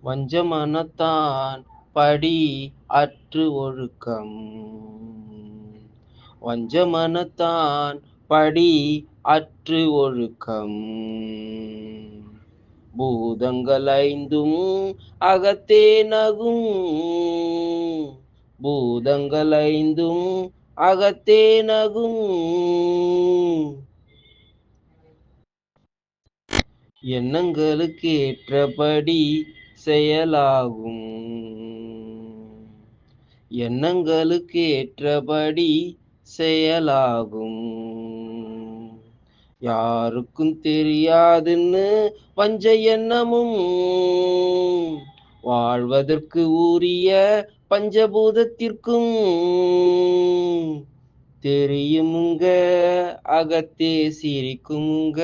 வஞ்சமனத்தான் படி அற்று ஒழுக்கம். வஞ்சமனத்தான் படி அற்று ஒழுக்கம். பூதங்கள் ஐந்தும் அகத்தே நகும். பூதங்கள் ஐந்தும் அகத்தே நகும். எண்ணங்களுக்கு ஏற்றபடி செயலாகும். எண்ணங்களுக்கு ஏற்றபடி செயலாகும். யாருக்கும் தெரியாதுன்னு வஞ்ச எண்ணமும் வாழ்வதற்கு உரிய பஞ்சபூதத்திற்கும் தெரியுமுங்க அகத்தே சிரிக்குமுங்க.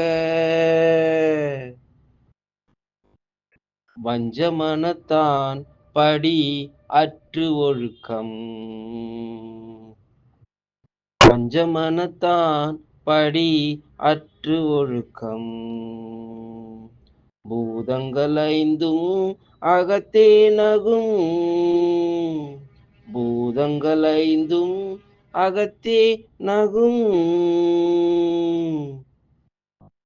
வஞ்சமனத்தான் படி அற்று ஒழுக்கம். வஞ்சமனத்தான் படி அற்று ஒழுக்கம். பூதங்கள் ஐந்தும் அகத்தே நகும். பூதங்கள் ஐந்தும் அகத்தே நகும்.